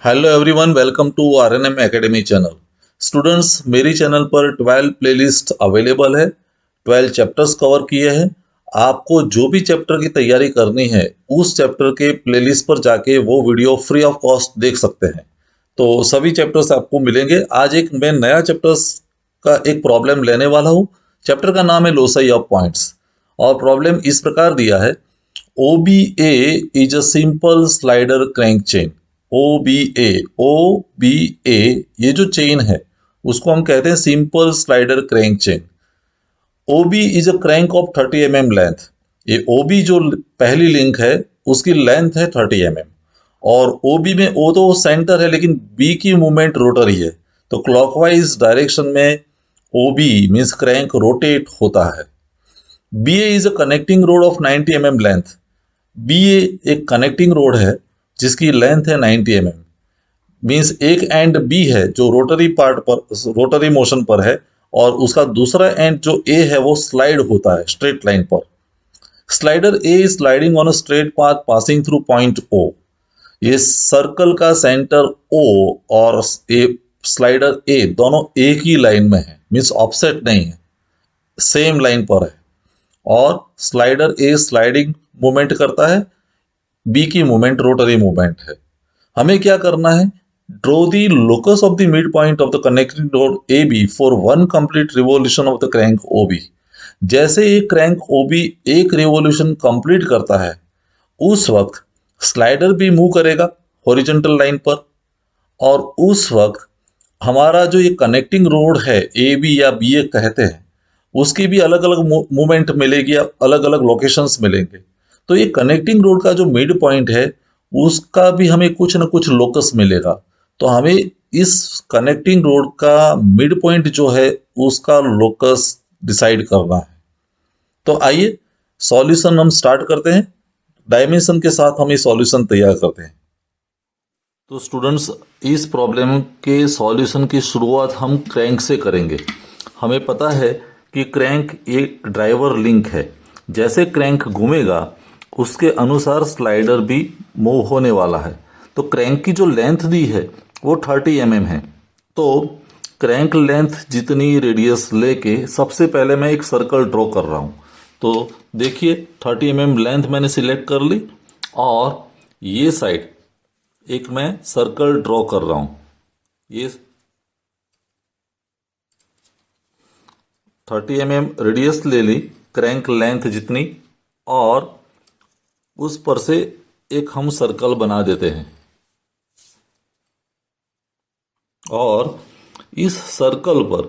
Hello everyone, welcome to RNM academy channel. Students, मेरी channel पर 12 playlist available है। 12 chapters cover किए हैं। आपको जो भी चैप्टर की तैयारी करनी है उस चैप्टर के प्लेलिस्ट पर जाके वो वीडियो फ्री ऑफ कॉस्ट देख सकते हैं। तो सभी चैप्टर्स आपको मिलेंगे। आज एक मैं नया चैप्टर्स का एक प्रॉब्लम लेने वाला हूँ। चैप्टर का नाम है लोसाई ऑफ पॉइंट्स और प्रॉब्लम इस प्रकार दिया है। OBA is a simple slider crank chain। OBA, OBA ये जो चेन है उसको हम कहते हैं simple slider crank chain. OB is a crank of 30 mm length. ये OB जो पहली लिंक है उसकी लेंथ है 30 mm। और OB में O तो सेंटर है लेकिन B की मूवमेंट रोटरी है। तो क्लॉकवाइज डायरेक्शन में OB मीन्स क्रैंक रोटेट होता है। BA is a connecting road of 90 mm length. BA एक कनेक्टिंग रोड है जिसकी लेंथ है 90 mm। मीन्स एक एंड बी है जो रोटरी पार्ट पर रोटरी मोशन पर है और उसका दूसरा एंड जो ए है वो स्लाइड होता है स्ट्रेट लाइन पर। Slider A is sliding on a straight path passing through point O. ये सर्कल का सेंटर ओ और ए स्लाइडर ए दोनों एक ही लाइन में है, मीन्स ऑफसेट नहीं है, सेम लाइन पर है। और स्लाइडर ए स्लाइडिंग मूवमेंट करता है, बी की मूवमेंट रोटरी मूवमेंट है। हमें क्या करना है? Draw the locus of the mid point of the connecting rod A B for one complete revolution of the crank O B. जैसे ये क्रैंक ओ बी एक रिवोल्यूशन कंप्लीट करता है उस वक्त स्लाइडर भी मूव करेगा हॉरिजॉन्टल लाइन पर। और उस वक्त हमारा जो ये कनेक्टिंग रोड है ए बी या बी ए कहते हैं उसकी भी अलग अलग मूवमेंट मिलेगी या अलग अलग लोकेशंस मिलेंगे। तो ये कनेक्टिंग रोड का जो मिड पॉइंट है उसका भी हमें कुछ ना कुछ लोकस मिलेगा। तो हमें इस कनेक्टिंग रोड का मिड पॉइंट जो है उसका लोकस डिसाइड करना है। तो आइए सॉल्यूशन हम स्टार्ट करते हैं। डायमेंशन के साथ हम ये सॉल्यूशन तैयार करते हैं। तो स्टूडेंट्स, इस प्रॉब्लम के सॉल्यूशन की शुरुआत हम क्रैंक से करेंगे। हमें पता है कि क्रैंक एक ड्राइवर लिंक है। जैसे क्रैंक घूमेगा उसके अनुसार स्लाइडर भी मूव होने वाला है। तो क्रैंक की जो लेंथ दी है वो 30 mm है। तो क्रैंक लेंथ जितनी रेडियस लेके सबसे पहले मैं एक सर्कल ड्रॉ कर रहा हूँ। तो देखिए 30 mm लेंथ मैंने सिलेक्ट कर ली और ये साइड एक मैं सर्कल ड्रॉ कर रहा हूँ। ये 30 mm रेडियस ले ली क्रैंक लेंथ जितनी और उस पर से एक हम सर्कल बना देते हैं। और इस सर्कल पर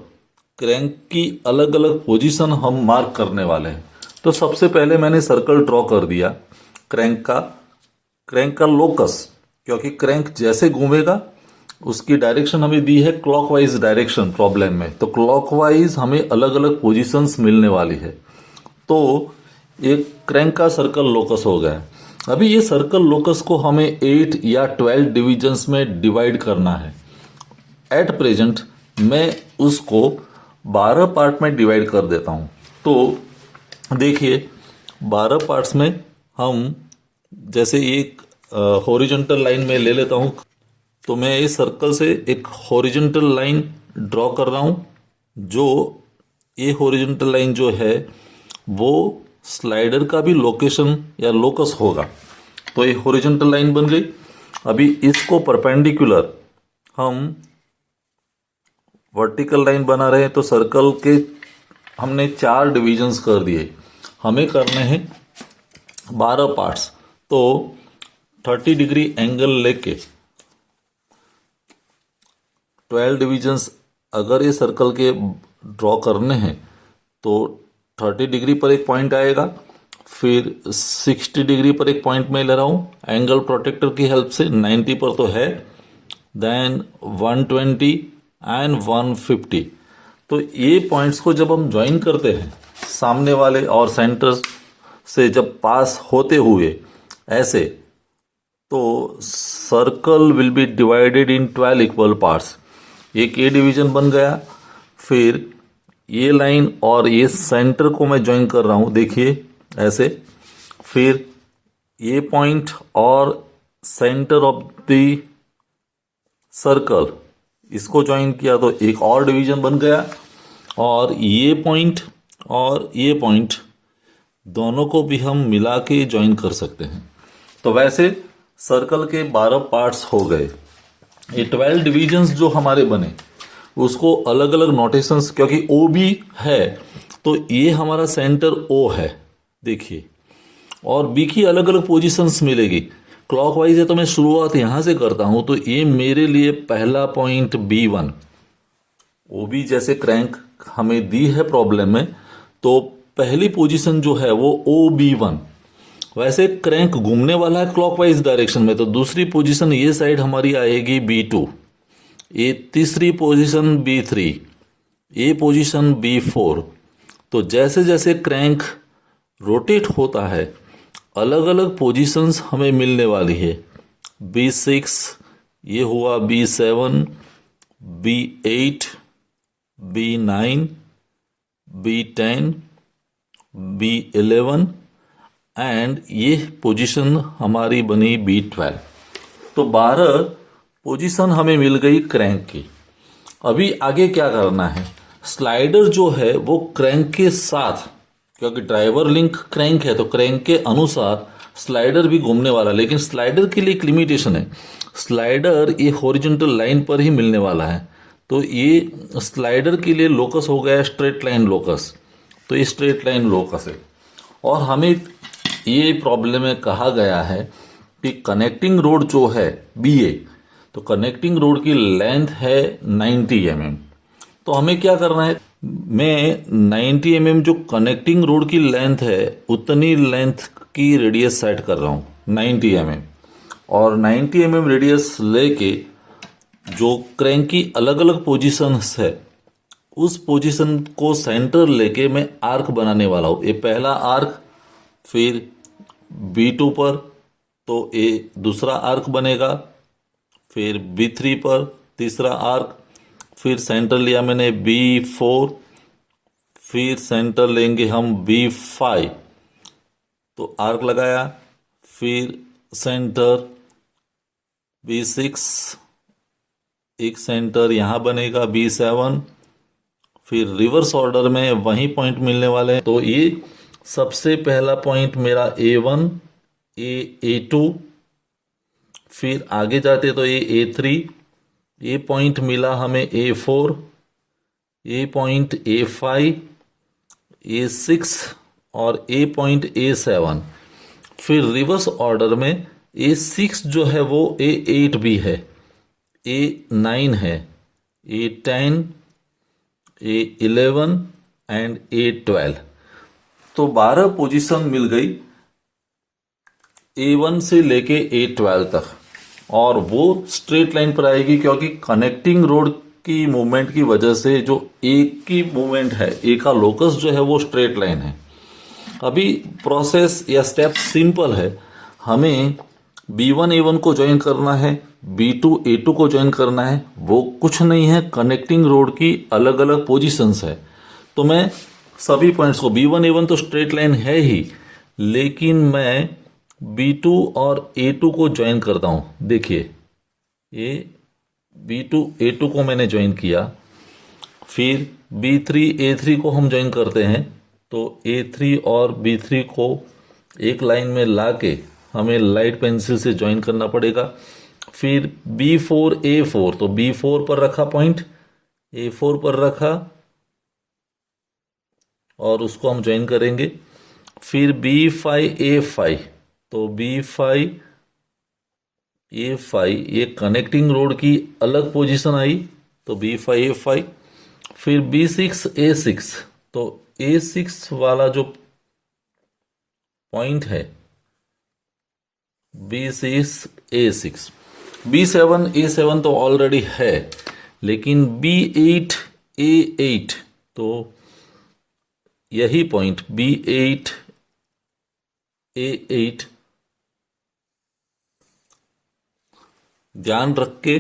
क्रैंक की अलग अलग पोजीशन हम मार्क करने वाले हैं। तो सबसे पहले मैंने सर्कल ड्रॉ कर दिया क्रैंक का लोकस, क्योंकि क्रैंक जैसे घूमेगा उसकी डायरेक्शन हमें दी है क्लॉकवाइज डायरेक्शन प्रॉब्लम में। तो क्लॉकवाइज हमें अलग अलग पोजीशंस मिलने वाली है। तो एक क्रैंक का सर्कल लोकस हो गया। अभी ये सर्कल लोकस को हमें 8 या 12 डिविजन्स में डिवाइड करना है। एट प्रेजेंट मैं उसको 12 पार्ट में डिवाइड कर देता हूं। तो देखिए 12 पार्ट्स में हम जैसे एक हॉरिजॉन्टल लाइन में ले लेता हूं। तो मैं इस सर्कल से एक हॉरिजॉन्टल लाइन ड्रॉ कर रहा हूं। जो ये हॉरिजॉन्टल लाइन जो है वो स्लाइडर का भी लोकेशन या लोकस होगा। तो ये हॉरिजॉन्टल लाइन बन गई। अभी इसको परपेंडिकुलर हम वर्टिकल लाइन बना रहे हैं। तो सर्कल के हमने 4 डिविजन्स कर दिए। हमें करने हैं 12 पार्ट्स। तो 30 डिग्री एंगल लेके 12 डिविजन्स अगर ये सर्कल के ड्रॉ करने हैं तो 30 डिग्री पर एक पॉइंट आएगा, फिर 60 डिग्री पर एक पॉइंट मैं ले रहा हूँ एंगल प्रोटेक्टर की हेल्प से। 90 पर तो है, देन 120 एंड 150। तो ये पॉइंट्स को जब हम ज्वाइन करते हैं सामने वाले और सेंटर से जब पास होते हुए ऐसे, तो circle will be divided in 12 equal parts. एक ए डिवीजन बन गया। फिर ये लाइन और ये सेंटर को मैं ज्वाइन कर रहा हूँ, देखिए ऐसे। फिर ये पॉइंट और सेंटर ऑफ द सर्कल, इसको ज्वाइन किया तो एक और डिवीजन बन गया, और ये पॉइंट दोनों को भी हम मिला के ज्वाइन कर सकते हैं। तो वैसे सर्कल के 12 पार्ट्स हो गए। ये 12 डिविजन्स जो हमारे बने उसको अलग अलग नोटेशंस, क्योंकि ओ भी है तो ये हमारा सेंटर ओ है, देखिए, और बी की अलग अलग पोजीशंस मिलेगी। क्लॉकवाइज है तो मैं शुरुआत यहां से करता हूं, तो ये मेरे लिए पहला पॉइंट B1। ओ बी जैसे क्रैंक हमें दी है प्रॉब्लम में, तो पहली पोजीशन जो है वो OB1। वैसे क्रैंक घूमने वाला है क्लॉकवाइज डायरेक्शन में, तो दूसरी पोजीशन ये साइड हमारी आएगी B2, ये तीसरी पोजीशन B3, ये पोजीशन B4। तो जैसे जैसे क्रैंक रोटेट होता है अलग अलग पोजीशंस हमें मिलने वाली है। B6, ये हुआ B7, B8, B9, B10, B11 and ये पोजीशन हमारी बनी B12। तो 12 पोजीशन हमें मिल गई क्रैंक की। अभी आगे क्या करना है, स्लाइडर जो है वो क्रैंक के साथ, क्योंकि ड्राइवर लिंक क्रैंक है तो क्रैंक के अनुसार स्लाइडर भी घूमने वाला, लेकिन स्लाइडर के लिए एक लिमिटेशन है, स्लाइडर ये हॉरिजॉन्टल लाइन पर ही मिलने वाला है। तो ये स्लाइडर के लिए लोकस हो गया स्ट्रेट लाइन लोकस, तो ये स्ट्रेट लाइन लोकस है। और हमें ये प्रॉब्लम में कहा गया है कि कनेक्टिंग रोड जो है BA, तो कनेक्टिंग रोड की लेंथ है 90 mm। तो हमें क्या करना है, मैं 90 mm जो कनेक्टिंग रोड की लेंथ है उतनी लेंथ की रेडियस सेट कर रहा हूं 90 mm, और 90 mm रेडियस लेके जो क्रैंक की अलग अलग पोजीशंस है उस पोजीशन को सेंटर लेके मैं आर्क बनाने वाला हूं। ये पहला आर्क, फिर B2 पर तो ये दूसरा आर्क बनेगा, फिर B3 पर तीसरा आर्क, फिर सेंटर लिया मैंने B4, फिर सेंटर लेंगे हम B5, तो आर्क लगाया, फिर सेंटर B6, एक सेंटर यहां बनेगा B7, फिर रिवर्स ऑर्डर में वही पॉइंट मिलने वाले हैं। तो ये सबसे पहला पॉइंट मेरा A1, A2, फिर आगे जाते तो ये A3, ये पॉइंट मिला हमें A4, ये पॉइंट A5, A6 और ये पॉइंट A7। फिर रिवर्स ऑर्डर में A6 जो है वो A8 भी है, A9 है, A10, A11 एंड A12। तो 12 पोजीशन मिल गई A1 से लेके A12 तक, और वो स्ट्रेट लाइन पर आएगी, क्योंकि कनेक्टिंग रोड की मूवमेंट की वजह से जो एक की मूवमेंट है, एक का लोकस जो है वो स्ट्रेट लाइन है। अभी प्रोसेस या स्टेप सिंपल है, हमें B1 A1 को ज्वाइन करना है, B2 A2 को ज्वाइन करना है, वो कुछ नहीं है, कनेक्टिंग रोड की अलग अलग पोजीशंस है। तो मैं सभी पॉइंट्स को, B1 A1 तो स्ट्रेट लाइन है ही, लेकिन मैं B2 और A2 को ज्वाइन करता हूं। देखिए ये B2 A2 को मैंने ज्वाइन किया, फिर B3 A3 को हम ज्वाइन करते हैं, तो A3 और B3 को एक लाइन में लाके हमें लाइट पेंसिल से ज्वाइन करना पड़ेगा। फिर B4 A4, तो B4 पर रखा पॉइंट, A4 पर रखा और उसको हम ज्वाइन करेंगे। फिर B5 A5, तो B5 A5 ये कनेक्टिंग रोड की अलग पोजीशन आई, तो B5 A5। फिर B6 A6, तो A6 वाला जो पॉइंट है B6 A6। B7 A7 तो ऑलरेडी है, लेकिन B8 A8, तो यही पॉइंट B8 A8 ध्यान रख के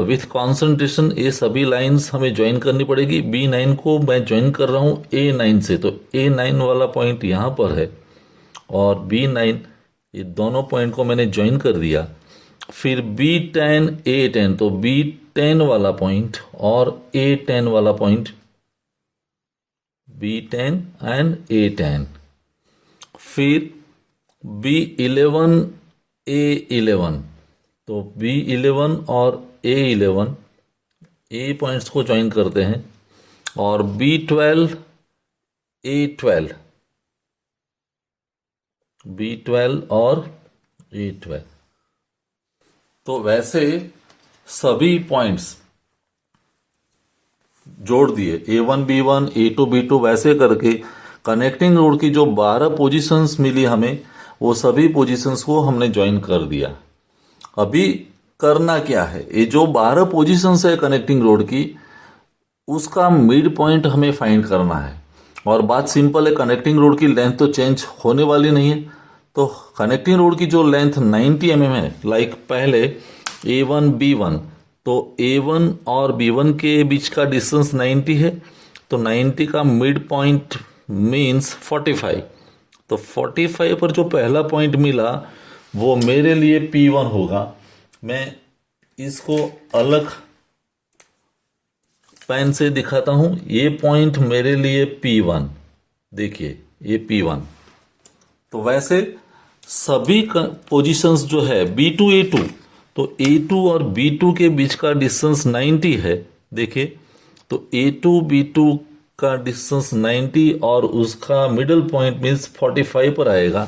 विथ कॉन्सेंट्रेशन ये सभी लाइंस हमें ज्वाइन करनी पड़ेगी। B9 को मैं ज्वाइन कर रहा हूं A9 से, तो A9 वाला पॉइंट यहां पर है, और B9, ये दोनों पॉइंट को मैंने ज्वाइन कर दिया। फिर B10 A10, तो B10 वाला पॉइंट और A10 वाला पॉइंट, B10 एंड A10। फिर B11 A11, तो B11 और A11 ए पॉइंट्स को ज्वाइन करते हैं, और B12 A12, B12 और A12। तो वैसे सभी पॉइंट्स जोड़ दिए, A1 B1 A2 B2, वैसे करके कनेक्टिंग रोड की जो 12 पोजीशंस मिली हमें, वो सभी पोजीशंस को हमने ज्वाइन कर दिया। अभी करना क्या है, ये जो 12 पोजीशंस है कनेक्टिंग रोड की, उसका मिड पॉइंट हमें फाइंड करना है। और बात सिंपल है, कनेक्टिंग रोड की लेंथ तो चेंज होने वाली नहीं है, तो कनेक्टिंग रोड की जो लेंथ 90 mm है, लाइक पहले A1 B1, तो A1 और B1 के बीच का डिस्टेंस 90 है, तो 90 का मिड पॉइंट मीन्स 45। तो 45 पर जो पहला पॉइंट मिला वो मेरे लिए P1 होगा। मैं इसको अलग पेन से दिखाता हूं। ये पॉइंट मेरे लिए P1, देखिए ये P1। तो वैसे सभी पोजीशंस जो है B2 A2, तो A2 और B2 के बीच का डिस्टेंस 90 है, देखिए। तो A2 B2 का डिस्टेंस 90 और उसका मिडल पॉइंट मीन्स 45 पर आएगा।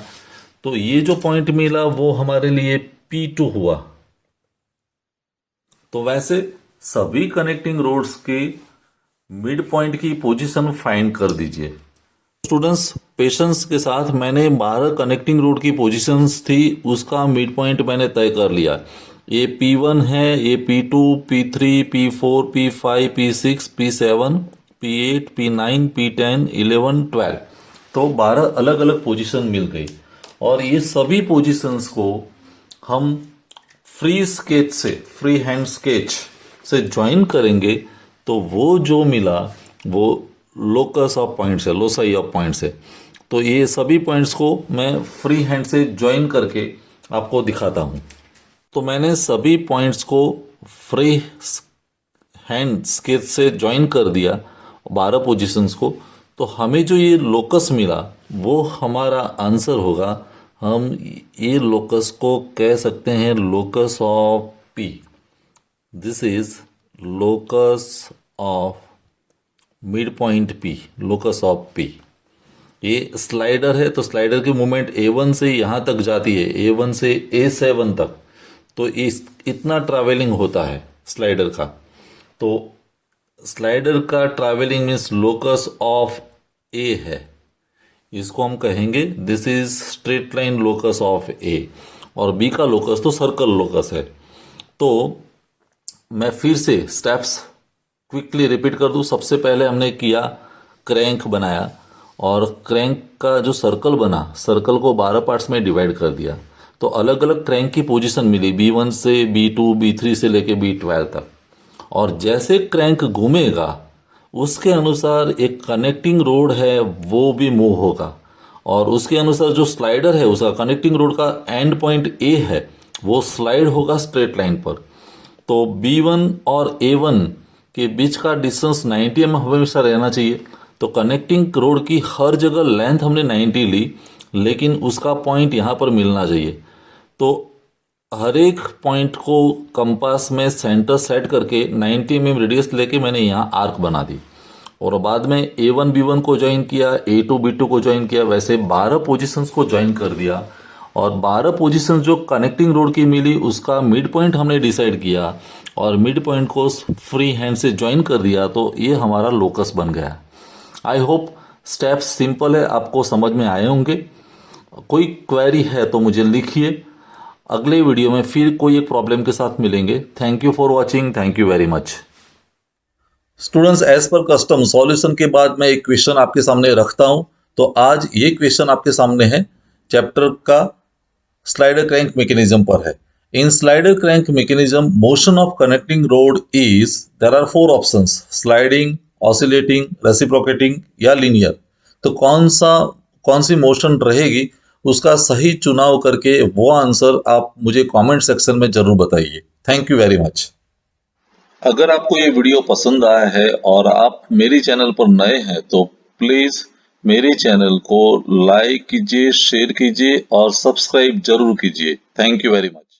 तो ये जो पॉइंट मिला वो हमारे लिए P2 हुआ। तो वैसे सभी कनेक्टिंग रोड्स के मिड पॉइंट की पोजीशन फाइंड कर दीजिए। स्टूडेंट्स पेशेंस के साथ मैंने 12 कनेक्टिंग रोड की पोजीशंस थी, उसका मिड पॉइंट मैंने तय कर लिया। ये P1 है, ये P2 P3 P4 P5 P6 P7 P8 P9 P10 11 12, तो 12 अलग अलग पोजीशन मिल गई। और ये सभी पोजीशंस को हम फ्री स्केच से, फ्री हैंड स्केच से ज्वाइन करेंगे, तो वो जो मिला वो लोकस ऑफ पॉइंट्स है, लोसाई ऑफ पॉइंट्स है। तो ये सभी पॉइंट्स को मैं फ्री हैंड से ज्वाइन करके आपको दिखाता हूँ। तो मैंने सभी पॉइंट्स को फ्री हैंड स्केच से ज्वाइन कर दिया, 12 पोजीशंस को। तो हमें जो ये लोकस मिला वो हमारा आंसर होगा। हम ये लोकस को कह सकते हैं locus of P। This is locus of mid point P, locus of P। ये स्लाइडर है, तो स्लाइडर की मूवमेंट A1 से यहाँ तक जाती है, A1 से A7 तक। तो इतना ट्रैवलिंग होता है स्लाइडर का। तो स्लाइडर का travelling means locus of A है, इसको हम कहेंगे this is straight line locus of A। और B का लोकस तो सर्कल लोकस है। तो मैं फिर से स्टेप्स क्विकली रिपीट कर दूं। सबसे पहले हमने किया क्रैंक बनाया, और क्रैंक का जो सर्कल बना, सर्कल को 12 पार्ट्स में डिवाइड कर दिया। तो अलग अलग क्रैंक की पोजीशन मिली, B1 से B2 B3 से लेके B12 तक। और जैसे क्रैंक घूमेगा उसके अनुसार एक कनेक्टिंग रोड है वो भी मूव होगा, और उसके अनुसार जो स्लाइडर है उसका कनेक्टिंग रोड का एंड पॉइंट A है वो स्लाइड होगा स्ट्रेट लाइन पर। तो B1 और A1 के बीच का डिस्टेंस 90 mm हमेशा रहना चाहिए। तो कनेक्टिंग रोड की हर जगह लेंथ हमने 90 ली, लेकिन उसका पॉइंट यहाँ पर मिलना चाहिए। तो हर एक पॉइंट को कंपास में सेंटर सेट करके 90 mm रेडियस लेके मैंने यहाँ आर्क बना दी, और बाद में A1 B1 को ज्वाइन किया, A2 B2 को ज्वाइन किया। वैसे 12 पोजीशंस को ज्वाइन कर दिया, और 12 पोजीशन जो कनेक्टिंग रोड की मिली उसका मिड पॉइंट हमने डिसाइड किया, और मिड पॉइंट को फ्री हैंड से ज्वाइन कर दिया। तो ये हमारा लोकस बन गया। आई होप स्टेप्स सिंपल है, आपको समझ में आए होंगे। कोई क्वेरी है तो मुझे लिखिए। अगले वीडियो में फिर कोई एक प्रॉब्लम के साथ मिलेंगे। Thank you for watching, thank you very much. Students, as per custom solution के बाद मैं एक क्वेश्चन आपके सामने रखता हूं। तो आज ये क्वेश्चन आपके सामने है, चैप्टर का स्लाइडर क्रैंक मैकेनिज्म पर है। In slider crank mechanism motion of connecting rod is, there are 4 options, sliding, oscillating, reciprocating या लीनियर। तो कौन सी मोशन रहेगी उसका सही चुनाव करके वो आंसर आप मुझे कमेंट सेक्शन में जरूर बताइए। Thank you very much. अगर आपको ये वीडियो पसंद आया है और आप मेरी चैनल पर नए हैं तो प्लीज मेरे चैनल को लाइक कीजिए, शेयर कीजिए और सब्सक्राइब जरूर कीजिए। Thank you very much.